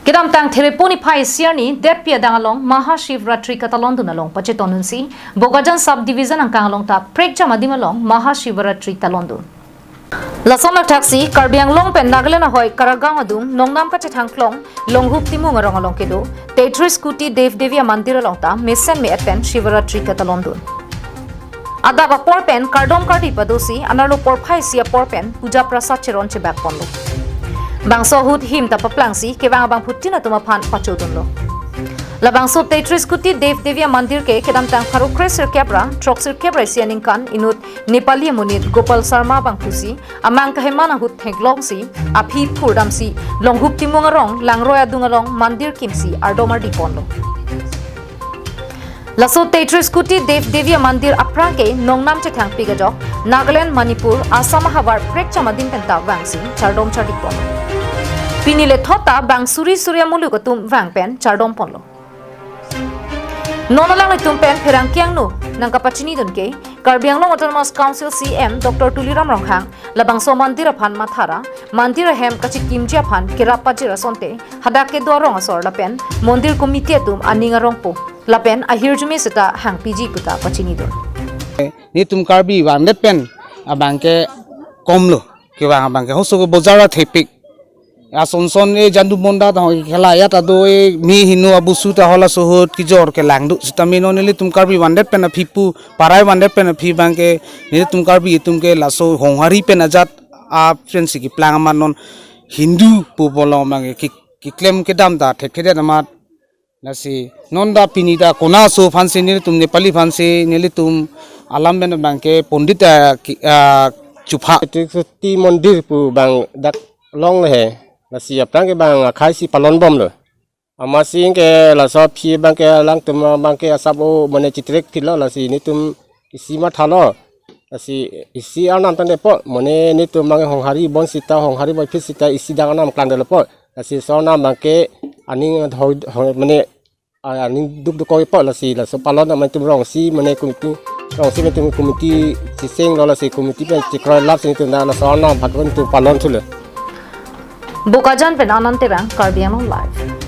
Kedam tang teleponi pai siarni depia dangalong Maha Shiv Ratri katalon dunalong pachetonunsi Bokajan subdivision ang kangalong ta prekjam adim along Maha Shiv Ratri talondun. Lasama taxi karbiang long pen nagalena hoy karagang adung nongnam ka chetangklong longhup timu ngarong along kedo tetri scooty dev devia mandir along ta mesen me epen Shivaratri katalondun. Ada ba porpen kardom kardi padosi anarlo porphai sia porpen puja prasad cheron che back ponlo. Bangso hut him ta paplangsi ke bang putina tuma phan pachodun lo. La bangso tetri scooty dev devia mandir ke kedam tang pharo kresir kebra troxir kebra sianing kan inut Nepali munit Gopal Sharma bang pusi amang kahemana hut theglong si aphi phurdam si longhup timung arong langroya dungalong mandir kimsi ardomar di ponlo. Laso tetri scooty dev devia mandir aprangke nongnam che thang pigajok Nagaland Manipur Assam habar prekjam adim penta wangsi chardom chardik ponlo. Pinile thota bang suri surya mulu ko tum wang pen chardom ponlo. Nonalang itum pen perang kiang nu nang kapachini dun ke Karbiang Long Autonomous Council CM Dr. Tuliram Ronghang labang so mandira phan mathara mandira hem kachi kimjia phan kirapa jira sonte hadake dorong asor lapen mondir committee tum aninga rongpo lapen ahirjumi seta hang pg puta pachini dun ni tum karbi wandet pen abangke komlo ke bang abangke hoso bozara thepik asonson e jandu monda ta khela ya ta do e mi hinu abusu ta hola sohot ki jor ke langdu stamino neli tum karbi wandet pen phipu parai wandet pen phi bangke ni tum karbi tum ke laso honghari pen ajat a friends ki plang manon hindu pu bolo mangi ki claim ke dam da thekede namat nasi nonda pinida kona so fanse ni tum nepali fanse neli tum alam ben bangke pondita chupha ti mondir pu bang dak long le nasi apang ke bang khai si palon bom lo amasing ke la so phi bang ke lang tum bang ke asabo mane chitrek thilo la si ni tum isi ma thalo nasi isi anam tan po mane ni tum bang honghari bon sita honghari boy phis sita isi dang nam klan de po nasi so nam bang ke aning mane aning duk duk ko po la si la so palon nam tum rong si mane committee rong si tum committee si sing la si committee pe chikra lap si tum na so nam bhagon tum palon thule Bokajan pen anante bang Karbiang Long live.